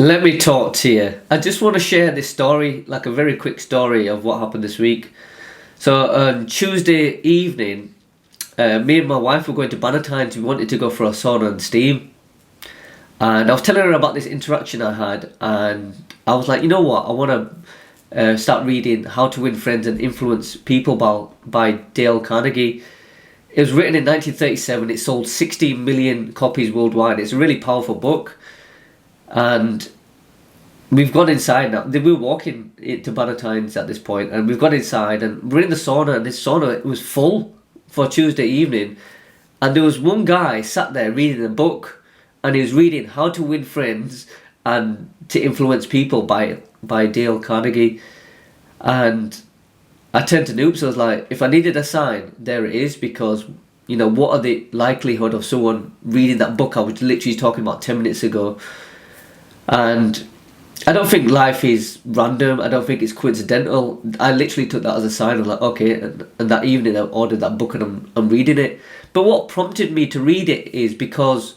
Let me talk to you. I just want to share this story, like a very quick story of what happened this week. So on Tuesday evening, me and my wife were going to Bannatynes. We wanted to go for a sauna and steam. And I was telling her about this interaction I had, and I was like, you know what, I want to start reading How to Win Friends and Influence People by Dale Carnegie. It was written in 1937. It sold 16 million copies worldwide. It's a really powerful book. And we've gone inside now. We were walking to Bannatynes at this point, and we've gone inside, and we're in the sauna, and this sauna was full for Tuesday evening. And there was one guy sat there reading a book, and he was reading How to Win Friends and to Influence People by Dale Carnegie. And I turned to Noops. I was like, if I needed a sign, there it is, because what are the likelihood of someone reading that book I was literally talking about 10 minutes ago? And I don't think life is random. I don't think it's coincidental. I literally took that as a sign of like, okay, and that evening I ordered that book and I'm reading it. But what prompted me to read it is because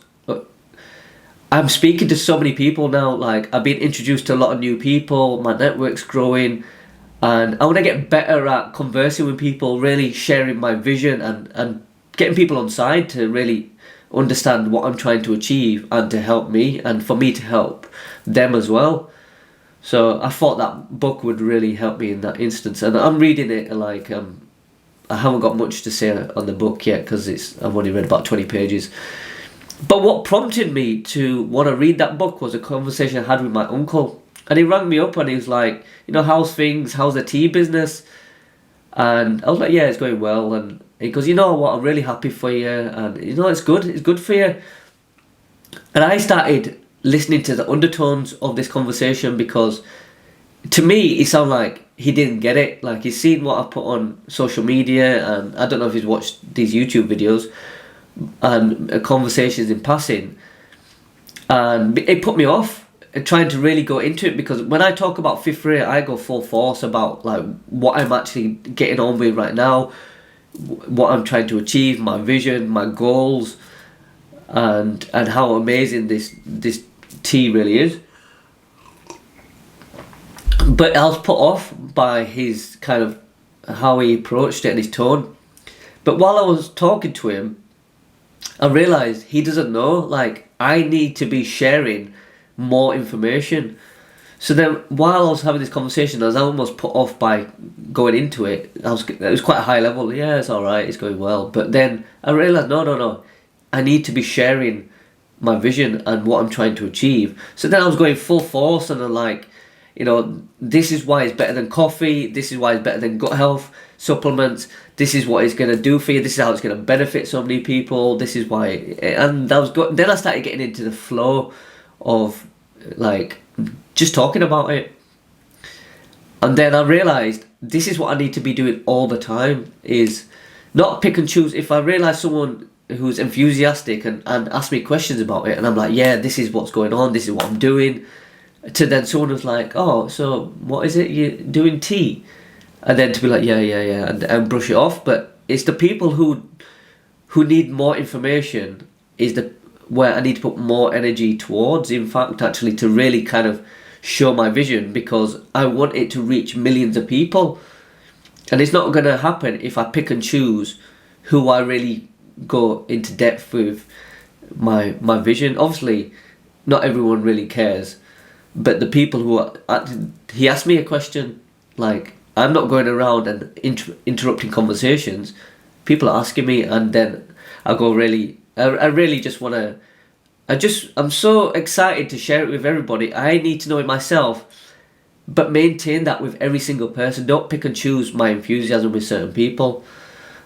I'm speaking to so many people now. Like, I've been introduced to a lot of new people, my network's growing, and I want to get better at conversing with people, really sharing my vision and getting people on side to really understand what I'm trying to achieve and to help me and for me to help them as well. So I thought that book would really help me in that instance, and I'm reading it like I haven't got much to say on the book yet because I've only read about 20 pages. But what prompted me to want to read that book was a conversation I had with my uncle, and he rang me up and he was like, how's things, how's the tea business? And I was like, yeah, it's going well. And he goes, you know what, I'm really happy for you, and it's good for you. And I started listening to the undertones of this conversation, because to me it sounded like he didn't get it. Like, he's seen what I put on social media, and I don't know if he's watched these YouTube videos and conversations in passing, and it put me off trying to really go into it, because when I talk about fifth rate, I go full force about like what I'm actually getting on with right now, what I'm trying to achieve, my vision, my goals, and how amazing this tea really is. But I was put off by his kind of how he approached it and his tone. But while I was talking to him, I realised he doesn't know, like, I need to be sharing more information. So then while I was having this conversation, I was almost put off by going into it. It was quite a high level. Yeah, it's alright, it's going well. But then I realised, no, I need to be sharing my vision and what I'm trying to achieve. So then I was going full force, and I'm like, this is why it's better than coffee, this is why it's better than gut health supplements, this is what it's going to do for you, this is how it's going to benefit so many people, this is why. And then I started getting into the flow of like just talking about it. And then I realised this is what I need to be doing all the time, is not pick and choose. If I realise someone who's enthusiastic and ask me questions about it, and I'm like, yeah, this is what's going on, this is what I'm doing, to then someone who's like, oh, so what is it, you're doing tea? And then to be like, yeah, and brush it off. But it's the people who need more information is where I need to put more energy towards, in fact, actually, to really kind of show my vision, because I want it to reach millions of people. And it's not going to happen if I pick and choose who I really go into depth with my vision. Obviously, not everyone really cares, but the people who are... He asked me a question, like, I'm not going around and interrupting conversations. People are asking me, and then I go really... I really just want to... I'm so excited to share it with everybody. I need to know it myself, but maintain that with every single person. Don't pick and choose my enthusiasm with certain people.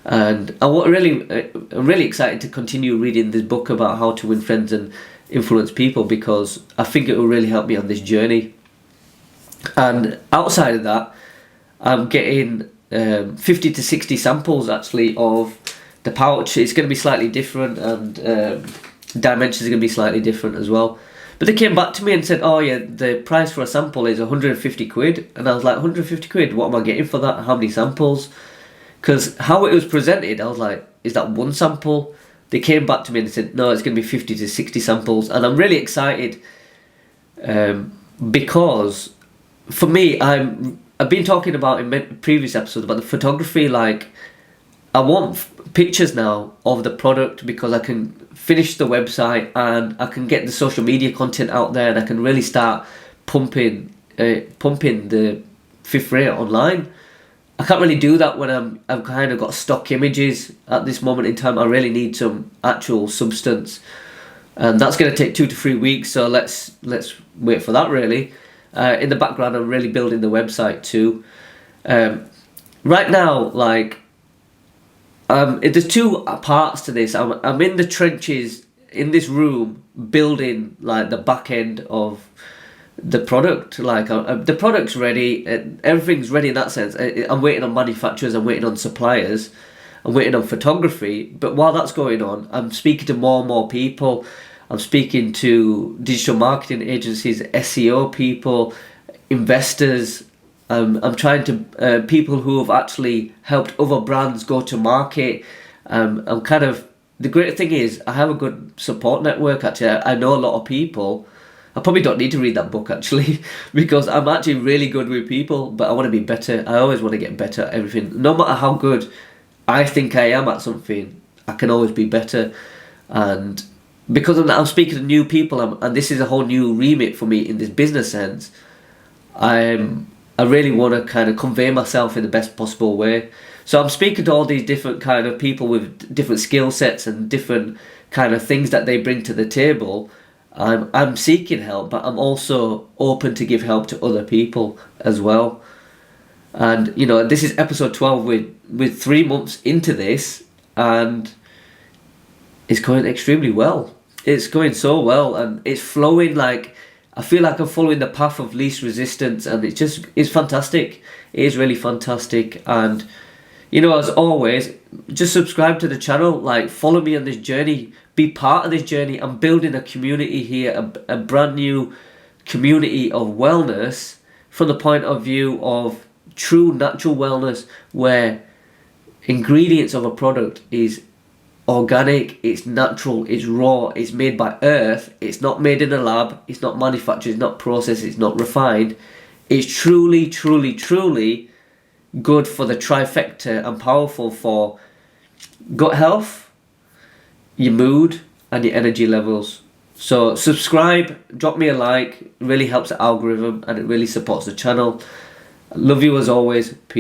And I'm really excited to continue reading this book about how to win friends and influence people, because I think it will really help me on this journey. And outside of that, I'm getting 50 to 60 samples actually of the pouch. It's going to be slightly different, and dimensions are going to be slightly different as well. But they came back to me and said, oh yeah, the price for a sample is 150 quid. And I was like, 150 quid? What am I getting for that? How many samples? Because how it was presented, I was like, is that one sample? They came back to me and said, no, it's going to be 50 to 60 samples. And I'm really excited because for me, I've been talking about in previous episodes about the photography. Like, I want pictures now of the product because I can finish the website and I can get the social media content out there, and I can really start pumping the fifth rate online. I can't really do that when I've kind of got stock images at this moment in time. I really need some actual substance, and that's going to take 2 to 3 weeks. So let's wait for that. Really, in the background, I'm really building the website too. Right now, like, there's two parts to this. I'm in the trenches in this room building like the back end of the product. Like, the product's ready, everything's ready in that sense. I'm waiting on manufacturers, I'm waiting on suppliers, I'm waiting on photography. But while that's going on, I'm speaking to more and more people. I'm speaking to digital marketing agencies, SEO people, investors. I'm trying to people who have actually helped other brands go to market. I'm kind of, the great thing is I have a good support network. Actually, I know a lot of people. I probably don't need to read that book actually, because I'm actually really good with people, but I want to be better. I always want to get better at everything. No matter how good I think I am at something, I can always be better. And because I'm speaking to new people, and this is a whole new remit for me in this business sense, I really want to kind of convey myself in the best possible way. So I'm speaking to all these different kind of people with different skill sets and different kind of things that they bring to the table. I'm seeking help, but I'm also open to give help to other people as well. And you know, this is episode 12 with 3 months into this, and it's going extremely well. It's going so well, and it's flowing like, I feel like I'm following the path of least resistance, and it's fantastic. It is really fantastic. And you know, as always, just subscribe to the channel, like, follow me on this journey, be part of this journey. I'm building a community here, a brand new community of wellness from the point of view of true natural wellness, where ingredients of a product is organic, it's natural, it's raw, it's made by earth, it's not made in a lab, it's not manufactured, it's not processed, it's not refined. It's truly, truly, truly good for the trifecta and powerful for gut health, your mood, and your energy levels. So subscribe, drop me a like, it really helps the algorithm and it really supports the channel. Love you as always. Peace.